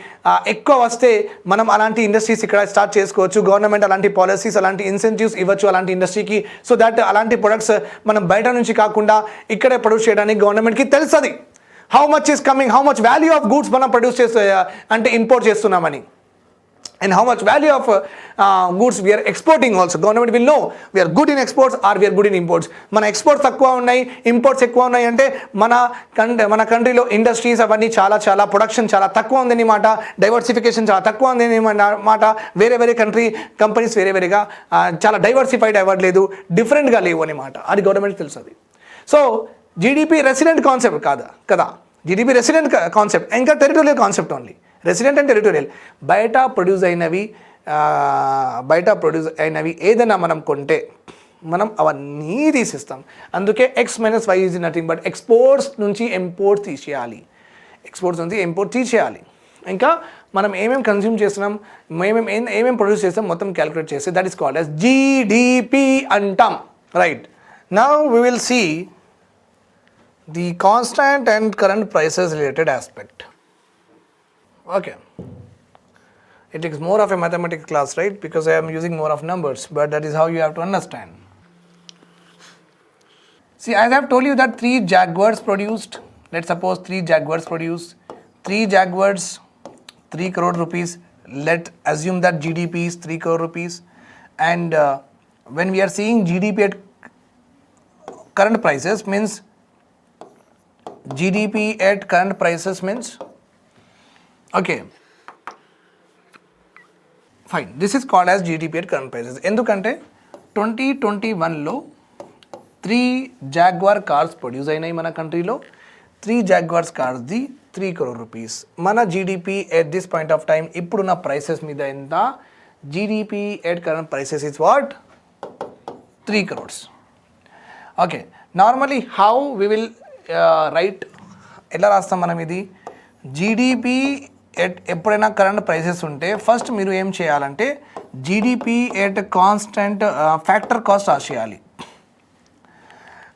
Speaker 1: ఎక్కువ వస్తే మనం అలాంటి ఇండస్ట్రీస్ ఇక్కడ స్టార్ట్ చేసుకోవచ్చు. గవర్నమెంట్ అలాంటి పాలసీస్, అలాంటి ఇన్సెంటివ్స్ ఇవ్వచ్చు అలాంటి ఇండస్ట్రీకి. సో దట్ అలాంటి ప్రొడక్ట్స్ మనం బయట నుంచి కాకుండా ఇక్కడే ప్రొడ్యూస్ చేయడానికి గవర్నమెంట్కి తెలుస్తుంది how much is coming, how much value of goods మనం ప్రొడ్యూస్ అంటే ఇంపోర్ట్ చేస్తున్నామని. And how much value of goods we are exporting also. Government will know we are good in exports or we are good in imports. మన exports తక్కువ ఉన్నాయి, imports ఎక్కువ ఉన్నాయి అంటే మన కంట్రీలో ఇండస్ట్రీస్ అవన్నీ చాలా ప్రొడక్షన్ చాలా తక్కువ ఉందని మాట, డైవర్సిఫికేషన్ చాలా తక్కువ ఉందని మాట. వేరే కంపెనీస్ వేరేగా చాలా డైవర్సిఫైడ్ అవ్వట్లేదు, డిఫరెంట్గా లేవు అని మాట. అది గవర్నమెంట్కి తెలుస్తుంది. సో జీడిపి రెసిడెంట్ కాన్సెప్ట్ కదా. జీడిపి రెసిడెంట్ కాన్సెప్ట్, ఇంకా territorial concept only. Resident and territorial. బయట ప్రొడ్యూస్ అయినవి ఏదైనా మనం కొంటే మనం అవన్నీ తీసిస్తాం. అందుకే X minus Y is nothing but exports నుంచి ఇంపోర్ట్ తీసేయాలి. ఇంకా మనం ఏమేమి కన్జ్యూమ్ చేస్తున్నాం, ఏమేమి ప్రొడ్యూస్ చేస్తాం మొత్తం క్యాలిక్యులేట్ చేస్తే that is called as GDP అంటాం. Right, now we will see the constant and current prices related aspect. Okay, it is more of a mathematics class, right? Because I am using more of numbers, but that is how you have to understand. See, as I have told you that 3 Jaguars produced, let's suppose 3 Jaguars produced, 3 Jaguars, 3 crore rupees. Let's assume that GDP is 3 crore rupees. And when we are seeing GDP at current prices means, GDP at current prices means, okay, fine, this is called as GDP at current prices. ఎందుకంటే 2021లో 3 jaguar cars produce అయినాయి మన కంట్రీలో. 3 Jaguars కార్స్ది 3 crore rupees. మన GDP at this point of time ఇప్పుడున్న prices మీద ఎంత? GDP at current prices is what? 3 crores. Okay, normally how we will write, ఎలా రాస్తాం మనం ఇది? జీడిపి ఎప్పుడైనా కరెంట్ ప్రైసెస్ ఉంటే ఫస్ట్ మీరు ఏం చేయాలంటే GDP at constant factor cost రాసేయాలి.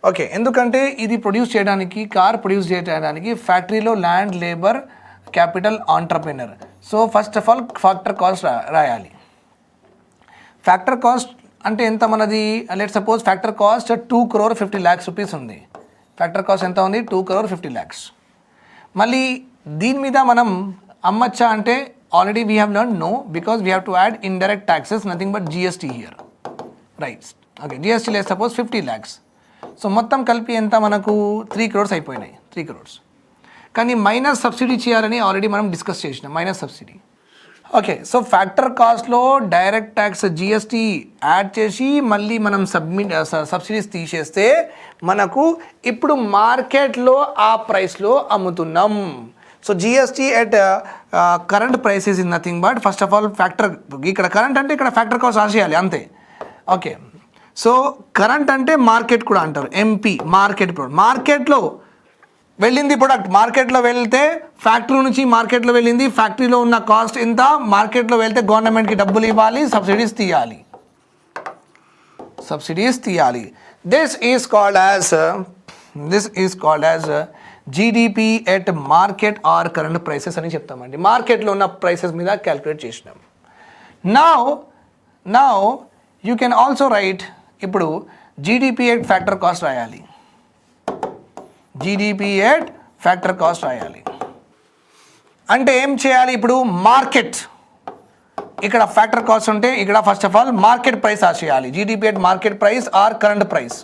Speaker 1: ఓకే, ఎందుకంటే ఇది ప్రొడ్యూస్ చేయడానికి కార్ ప్రొడ్యూస్ చేయడానికి ఫ్యాక్టరీలో land, labour, capital, entrepreneur. So first of all factor cost రాయాలి. ఫ్యాక్టర్ కాస్ట్ అంటే ఎంత మనది? Let suppose factor cost 2,50,00,000 rupees ఉంది. ఫ్యాక్టర్ కాస్ట్ ఎంత ఉంది? 2,50,00,000. మళ్ళీ దీని మీద మనం అమ్మచ్చా అంటే already we have learn no, because we have to add indirect taxes, nothing but GST here, right? Okay, GST let suppose 50 lakhs. So మొత్తం కలిపి ఎంత మనకు 3 crores అయిపోయినాయి, 3 crores. కానీ మైనస్ సబ్సిడీ చేయాలని ఆల్రెడీ మనం డిస్కస్ చేసినాం, minus subsidy. Okay, so factor కాస్ట్లో డైరెక్ట్ ట్యాక్స్ జిఎస్టీ యాడ్ చేసి మళ్ళీ మనం సబ్సిడీస్ తీసేస్తే మనకు ఇప్పుడు మార్కెట్లో ఆ ప్రైస్లో అమ్ముతున్నాం. So GST at current prices is nothing but first of all factor, ఇక్కడ కరెంట్ అంటే ఇక్కడ ఫ్యాక్టర్ కాస్ట్ రాసేయాలి అంతే. ఓకే, సో కరెంట్ అంటే మార్కెట్ కూడా అంటారు, ఎంపీ మార్కెట్. మార్కెట్లో వెళ్ళింది ప్రొడక్ట్, మార్కెట్లో వెళ్తే ఫ్యాక్టరీ నుంచి మార్కెట్లో వెళ్ళింది, ఫ్యాక్టరీలో ఉన్న కాస్ట్ ఎంత, మార్కెట్లో వెళ్తే గవర్నమెంట్కి డబ్బులు ఇవ్వాలి, సబ్సిడీస్ తీయాలి. This is called as GDP at market or current prices అని చెప్తామండి. మార్కెట్లో ఉన్న ప్రైసెస్ మీద క్యాల్కులేట్ చేసినాం. Now you can also write, ఇప్పుడు జీడిపి ఎట్ ఫ్యాక్టర్ కాస్ట్ రాయాలి. జీడిపి ఎట్ ఫ్యాక్టర్ కాస్ట్ రాయాలి అంటే ఏం చేయాలి? ఇప్పుడు మార్కెట్, ఇక్కడ ఫ్యాక్టర్ కాస్ట్ ఉంటే ఇక్కడ first of all market price రాసేయాలి. GDP at market price or current price.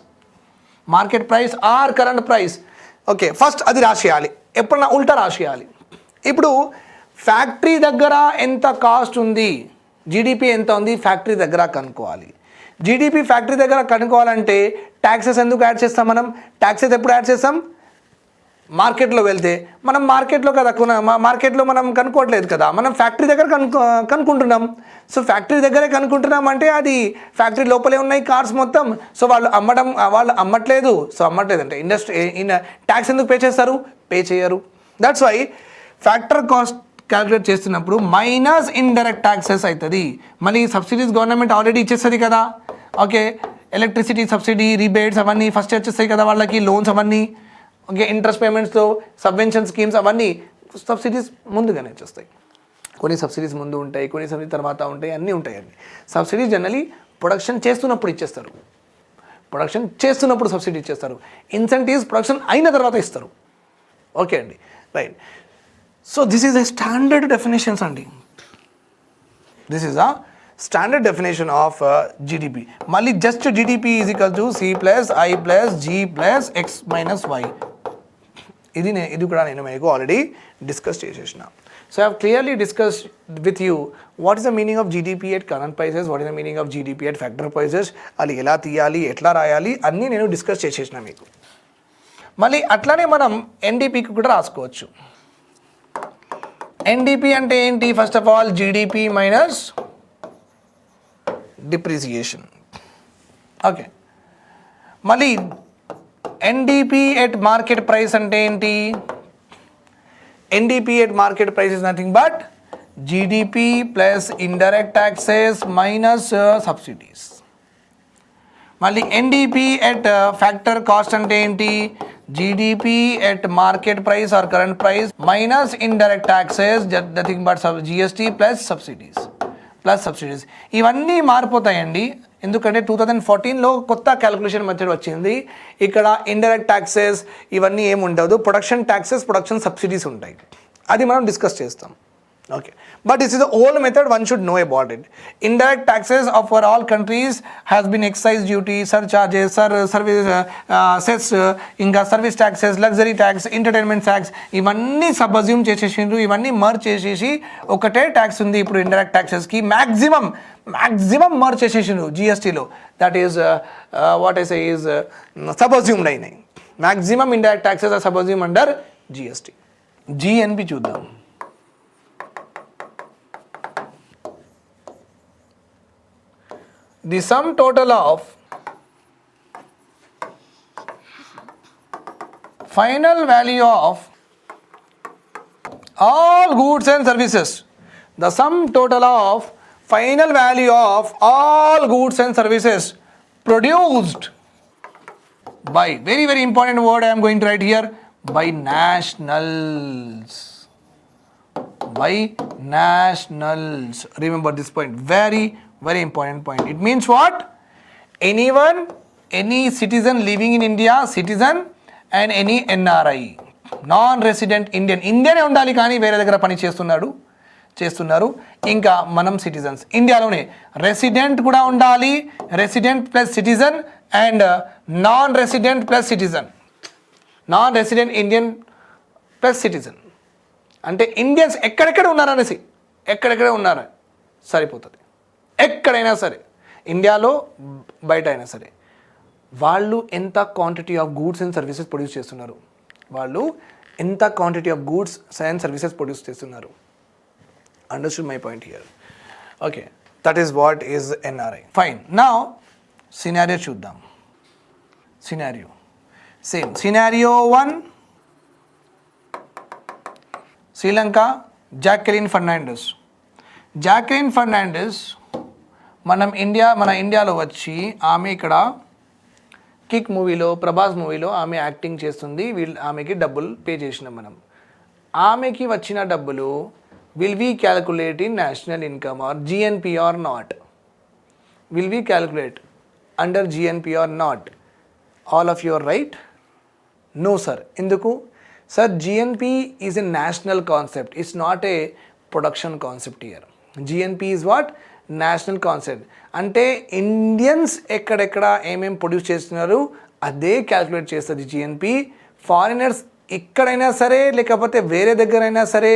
Speaker 1: Okay, first అది రాసేయాలి, ఎప్పుడన్నా ఉల్టా రాసేయాలి. ఇప్పుడు ఫ్యాక్టరీ దగ్గర ఎంత కాస్ట్ ఉంది, జీడిపి ఎంత ఉంది ఫ్యాక్టరీ దగ్గర కనుక్కోవాలి. జీడిపి ఫ్యాక్టరీ దగ్గర కనుక్కోవాలంటే ట్యాక్సెస్ ఎందుకు యాడ్ చేస్తాం? మనం ట్యాక్సెస్ ఎప్పుడు యాడ్ చేస్తాం? మార్కెట్లో వెళ్తే. మనం మార్కెట్లో కదా, మార్కెట్లో మనం కనుక్కోవట్లేదు కదా, మనం ఫ్యాక్టరీ దగ్గర కనుక్కుంటున్నాం. సో ఫ్యాక్టరీ దగ్గరే కనుక్కుంటున్నాం అంటే అది ఫ్యాక్టరీ లోపలే ఉన్నాయి కార్స్ మొత్తం. సో వాళ్ళు అమ్మట్లేదు. సో అమ్మట్లేదు అంటే ట్యాక్స్ ఎందుకు పే చేస్తారు? పే చేయరు. That's why factor cost calculate చేస్తున్నప్పుడు మైనస్ ఇండైరెక్ట్ ట్యాక్సెస్ అవుతుంది. మళ్ళీ సబ్సిడీస్ గవర్నమెంట్ ఆల్రెడీ ఇచ్చేస్తుంది కదా. ఓకే, ఎలక్ట్రిసిటీ సబ్సిడీ, రిబేట్స్ అవన్నీ ఫస్ట్ వచ్చేస్తాయి కదా వాళ్ళకి, లోన్స్ అవన్నీ. ఓకే, ఇంట్రెస్ట్ పేమెంట్స్తో సబ్వెన్షన్ స్కీమ్స్ అవన్నీ సబ్సిడీస్ ముందుగానే వచ్చేస్తాయి. కొన్ని సబ్సిడీస్ ముందు ఉంటాయి, కొన్ని సబ్సిడీ తర్వాత ఉంటాయి, అన్నీ ఉంటాయండి. సబ్సిడీస్ జనరలీ ప్రొడక్షన్ చేస్తున్నప్పుడు ఇచ్చేస్తారు, సబ్సిడీ ఇచ్చేస్తారు. ఇన్సెంటివ్స్ ప్రొడక్షన్ అయిన తర్వాత ఇస్తారు. ఓకే అండి, right. So this is a standard definitions అండి. This is a standard definition of GDP. మళ్ళీ just GDP is equal to C plus I plus G plus X minus Y. ఇది కూడా నేను మీకు ఆల్రెడీ డిస్కస్ చేసేసిన. So I have clearly discuss with you what is the meaning of GDP at current prices, what is the meaning of GDP at factor prices, అది ఎలా తీయాలి, ఎట్లా రాయాలి అన్నీ నేను డిస్కస్ చేసేసిన మీకు. మళ్ళీ అట్లానే మనం ఎన్డీపీకి కూడా రాసుకోవచ్చు. ఎన్డీపీ అంటే ఏంటి? First of all GDP minus depreciation. Okay, మళ్ళీ ఎన్డీపీ ఎట్ మార్కెట్ ప్రైస్ అంటే ఏంటి? NDP at market price is nothing but GDP plus indirect taxes minus subsidies. మళ్ళీ ఎన్డీపీ ఎట్ ఫ్యాక్టర్ కాస్ట్ అంటే ఏంటి? GDP at market price or current price minus indirect taxes, nothing but GST plus subsidies. ఇవన్నీ మారిపోతాయండి, ఎందుకంటే 2014లో కొత్త calculation method వచ్చింది. ఇక్కడ indirect taxes ఇవన్నీ ఏమి ఉండదు, ప్రొడక్షన్ ట్యాక్సెస్, ప్రొడక్షన్ సబ్సిడీస్ ఉంటాయి. అది మనం డిస్కస్ చేస్తాం. Okay, but this is the old method, one should know about it. Indirect taxes of for all countries has been excise duty, surcharges, service cess, inga service taxes, luxury tax, entertainment tax, ఇవన్నీ సబ్అజ్యూమ్ చేసేసిండ్రు, ఇవన్నీ merge చేసేసి ఒకటే tax ఉంది ఇప్పుడు indirect ట్యాక్సెస్కి. Maximum merge చేసేసిండ్రు జిఎస్టీలో. That is what I say is subsumed అయినాయి. Maximum indirect taxes are subsume under GST. GNP చూద్దాం. The sum total of final value of all goods and services, the sum total of final value of all goods and services produced by, very very important word I am going to write here, by nationals. By nationals. Remember this point, very very important point. It means what? Anyone, any citizen living in India, citizen, and any NRI, non resident ఇండియనే ఉండాలి కానీ వేరే దగ్గర పని చేస్తున్నారు. ఇంకా మనం citizens ఇండియాలోనే, రెసిడెంట్ కూడా ఉండాలి, resident plus citizen and non resident plus citizen, non resident Indian plus citizen. అంటే ఇండియన్స్ ఎక్కడెక్కడ ఉన్నారనేసి, ఎక్కడెక్కడ ఉన్నారు సరిపోతుంది. ఎక్కడైనా సరే, ఇండియాలో బయట అయినా సరే, వాళ్ళు ఎంత quantity of goods and services produce చేస్తున్నారు, వాళ్ళు ఎంత quantity of goods and services produce చేస్తున్నారు. Understood my point here? Okay, that is what is NRI. Fine. Now scenario చూద్దాం. Scenario same. Scenario 1, Sri Lanka, Jacqueline Fernandez. Jacqueline Fernandez మన ఇండియాలో వచ్చి ఆమె ఇక్కడ కిక్ మూవీలో, ప్రభాస్ మూవీలో ఆమె యాక్టింగ్ చేస్తుంది. ఆమెకి డబ్బులు పే చేసినాం మనం. ఆమెకి వచ్చిన డబ్బులు will we calculate in national income or GNP or not? Will we calculate under GNP or not? All of your right? No sir. ఎందుకు sir? GNP is a national concept, it's not a production concept here. GNP is what? National concept. అంటే Indians ఎక్కడెక్కడ ఏమేమి produce చేస్తున్నారు అదే calculate చేస్తుంది GNP. Foreigners ఎక్కడైనా సరే లేకపోతే వేరే దగ్గరైనా సరే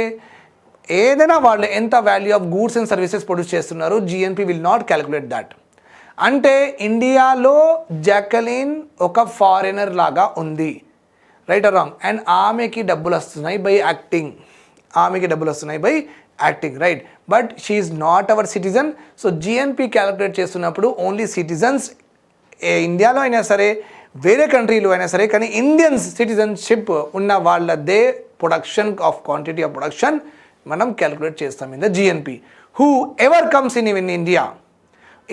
Speaker 1: ఏదైనా వాళ్ళు ఎంత value of goods and services produce చేస్తున్నారు, GNP will not calculate that. అంటే ఇండియాలో జాక్వెలిన్ ఒక ఫారినర్ లాగా ఉంది, రైట్ ఆర్ రాంగ్? అండ్ ఆమెకి డబ్బులు వస్తున్నాయి by acting, right? But she is not our citizen. So GNP calculate చేస్తున్నప్పుడు ఓన్లీ సిటిజన్స్, ఇండియాలో అయినా సరే వేరే కంట్రీలో అయినా సరే, కానీ ఇండియన్స్ సిటిజన్షిప్ ఉన్న వాళ్ళదే production of quantity of production మనం క్యాలిక్యులేట్ చేస్తాం in the GNP. Who ever comes in India,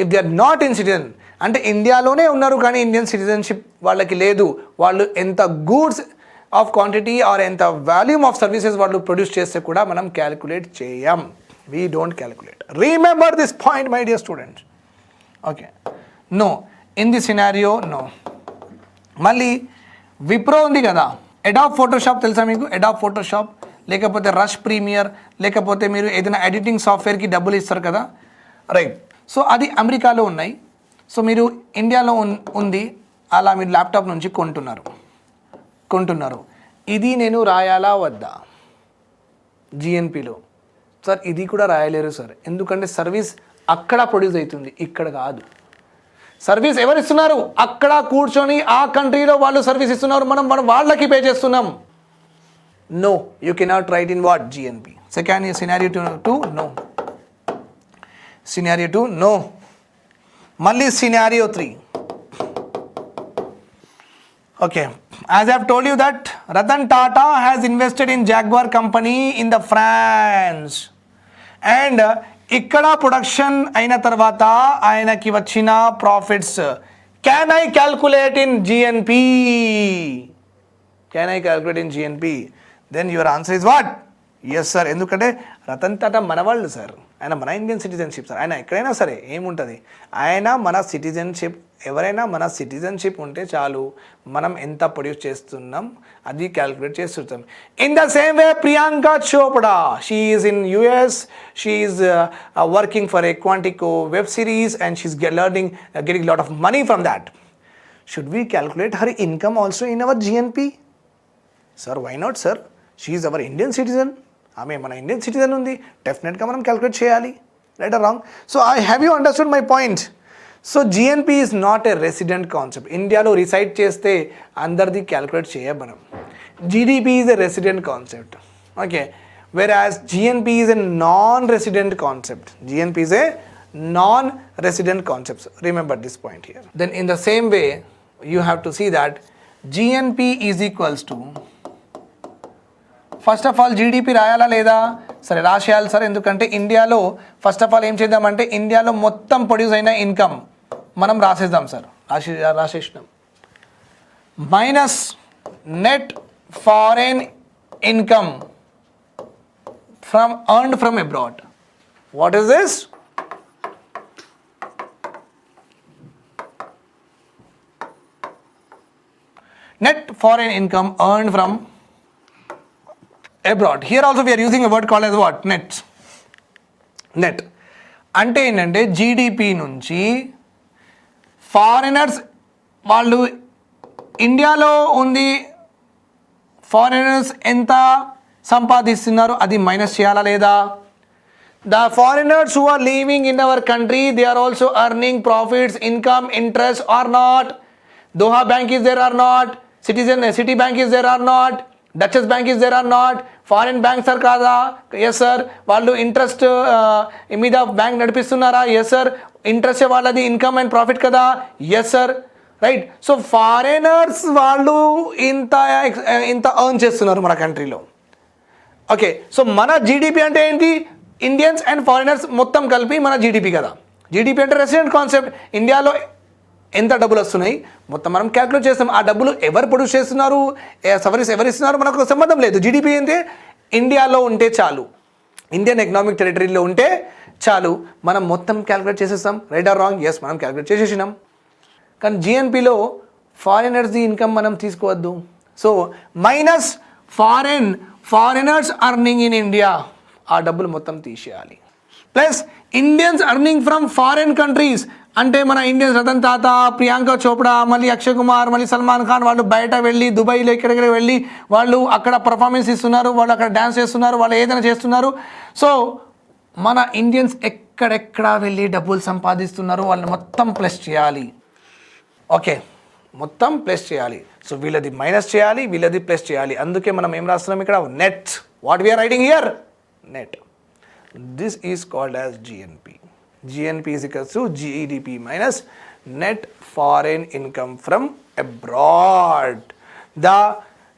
Speaker 1: if they are not in citizen, అంటే ఇండియాలోనే ఉన్నారు కానీ ఇండియన్ సిటిజన్షిప్ వాళ్ళకి లేదు, వాళ్ళు ఎంత గూడ్స్ ఆఫ్ క్వాంటిటీ ఆర్ ఎంత వాల్యూమ్ ఆఫ్ సర్వీసెస్ వాళ్ళు ప్రొడ్యూస్ చేస్తే కూడా మనం క్యాలిక్యులేట్ చేయం. We don't calculate. Remember this point my dear students. Okay, no in the scenario no. మళ్ళీ విప్రో ఉంది కదా, అడాబ్ ఫోటోషాప్ తెలుసా మీకు? అడాబ్ ఫోటోషాప్ లేకపోతే రష్ ప్రీమియర్ లేకపోతే మీరు ఏదైనా ఎడిటింగ్ సాఫ్ట్వేర్కి డబ్బులు ఇస్తారు కదా, రైట్? సో అది అమెరికాలో ఉన్నాయి. సో మీరు ఇండియాలో ఉంది, అలా మీరు ల్యాప్టాప్ నుంచి కొంటున్నారు. ఇది నేను రాయాలా వద్దా జిఎన్పిలో? సార్ ఇది కూడా రాయలేరు సార్, ఎందుకంటే సర్వీస్ అక్కడ ప్రొడ్యూస్ అవుతుంది, ఇక్కడ కాదు. సర్వీస్ ఎవరు ఇస్తున్నారు? అక్కడ కూర్చొని ఆ కంట్రీలో వాళ్ళు సర్వీస్ ఇస్తున్నారు, మనం వాళ్ళకి పే చేస్తున్నాం. No, you cannot write in what? GNP. Second scenario 2 no. Scenario 2 no. మళ్ళీ scenario 3. Okay, as I have told you that Ratan Tata has invested in Jaguar company in the France, and ఇక్కడ production అయిన తర్వాత ఆయనకి వచ్చిన profits can I calculate in GNP? Then your answer is what? Yes sir. ఎందుకంటే రతన్ టాటా మన వాళ్ళు sir, ఆయన మన ఇండియన్ సిటిజన్షిప్ సార్. ఆయన ఎక్కడైనా సరే ఏముంటుంది, ఆయన మన సిటిజన్షిప్, ఎవరైనా మన సిటిజన్షిప్ ఉంటే చాలు, మనం ఎంత ప్రొడ్యూస్ చేస్తున్నాం అది క్యాల్కులేట్ చేస్తుంటాం. In the same way Priyanka Chopra, she is in US, she is working for a Quantico web series and she is getting lot of money from that. Should we calculate her income also in our GNP? Sir, why not sir? She is our Indian citizen. ఆమె మన Indian citizen ఉంది, డెఫినెట్గా మనం calculate చేయాలి, right or wrong? So I have you understood my point? So GNP is not a resident concept. ఇండియాలో reside చేస్తే అందరిది calculate చేయం మనం. GDP is a resident concept, okay, whereas GNP is a non resident concept. GNP is a non-resident concepts. Remember this point here. Then in the same way, you have to see that GNP is equals to first of all GDP రాయాలా లేదా? సరే రాసేయాలి sir, ఎందుకంటే ఇండియాలో first of all ఏం చేద్దామంటే ఇండియాలో మొత్తం produce అయిన ఇన్కమ్ మనం రాసేద్దాం సార్. రాసేసినాం. Minus net foreign income earned from abroad. What is this? Net foreign income earned from abroad. Here also we are using a word called as what? Net. అంటే ఏంటంటే జీడిపి నుంచి foreigners వాళ్ళు ఇండియాలో ఉంది, foreigners ఎంత సంపాదిస్తున్నారు అది మైనస్ చేయాలా లేదా? The foreigners who are living in our country they are also earning profits, income, interest or not? Doha bank is there or not? City bank is there or not? Deutsche bank is there or not? Foreign banks sir కాదా? Yes sir. వాళ్ళు interest మీద bank నడిపిస్తున్నారా? Yes sir. Interest వాళ్ళది income and profit కదా? Yes sir. Right. So foreigners వాళ్ళు ఇంత earn చేస్తున్నారు మన కంట్రీలో. ఓకే, సో మన జీడిపి అంటే ఏంటి? ఇండియన్స్ అండ్ ఫారినర్స్ మొత్తం కలిపి మన జీడిపి కదా. జీడిపి అంటే రెసిడెంట్ కాన్సెప్ట్. ఇండియాలో ఎంత డబ్బులు వస్తున్నాయి మొత్తం మనం క్యాల్కులేట్ చేస్తాం. ఆ డబ్బులు ఎవరు ప్రొడ్యూస్ చేస్తున్నారు, ఎవరు ఇస్తున్నారు మనకు సంబంధం లేదు. జీడిపి అంటే ఇండియాలో ఉంటే చాలు, ఇండియన్ ఎకనామిక్ టెరిటరీలో ఉంటే చాలు, మనం మొత్తం క్యాల్కులేట్ చేసేస్తాం. Right or wrong? ఎస్, మనం క్యాల్కులేట్ చేసేసినాం. కానీ జిఎన్పిలో ఫారినర్స్ది ఇన్కమ్ మనం తీసుకోవద్దు. So minus foreigners earning in India, ఆ డబ్బులు మొత్తం తీసేయాలి. Plus Indians earning from foreign countries, అంటే మన ఇండియన్స్ రతన్ టాటా, ప్రియాంక చోప్రా, మళ్ళీ అక్షయ్ కుమార్, మళ్ళీ సల్మాన్ ఖాన్ వాళ్ళు బయట వెళ్ళి దుబాయ్లో ఎక్కడెక్కడ వెళ్ళి వాళ్ళు అక్కడ పర్ఫార్మెన్స్ ఇస్తున్నారు, వాళ్ళు అక్కడ డ్యాన్స్ చేస్తున్నారు, వాళ్ళు ఏదైనా చేస్తున్నారు. సో మన ఇండియన్స్ ఎక్కడెక్కడ వెళ్ళి డబ్బులు సంపాదిస్తున్నారు వాళ్ళని మొత్తం ప్లస్ చేయాలి. ఓకే, మొత్తం ప్లస్ చేయాలి. సో వీళ్ళది మైనస్ చేయాలి, వీళ్ళది ప్లస్ చేయాలి. అందుకే మనం ఏం రాస్తున్నాం ఇక్కడ? Net. What we are writing here? Net. This is called as GNP. GNP is equals to GDP minus net foreign income from abroad.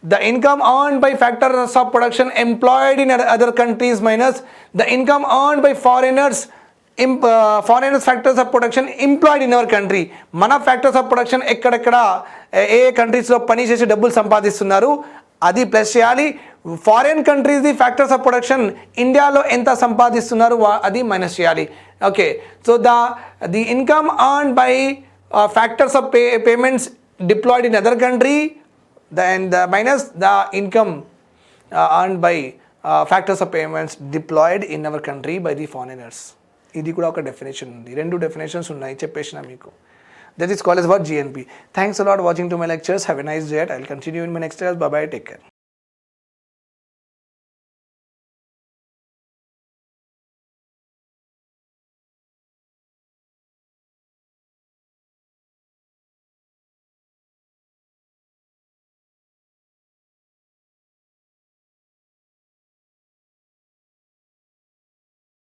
Speaker 1: The income earned by factors of production employed in other countries minus the income earned by foreigners factors of production employed in our country. మన factors of production ఎక్కడెక్కడ ఏ కంట్రీస్లో పని చేసి డబ్బులు సంపాదిస్తున్నారు అది plus చేయాలి. Foreign కంట్రీస్ది ఫ్యాక్టర్స్ ఆఫ్ ప్రొడక్షన్ ఇండియాలో ఎంత సంపాదిస్తున్నారు అది మైనస్ చేయాలి. Okay, so the income earned by factors of payments deployed in other country and minus the income earned by factors of payments deployed in our country by the foreigners. ఇది కూడా ఒక definition ఉంది. రెండు definitions ఉన్నాయి, చెప్పేసిన మీకు. That is called as what? GNP. Thanks a lot watching to my lectures. Have a nice day. I will continue in my next class. Bye bye. Take care.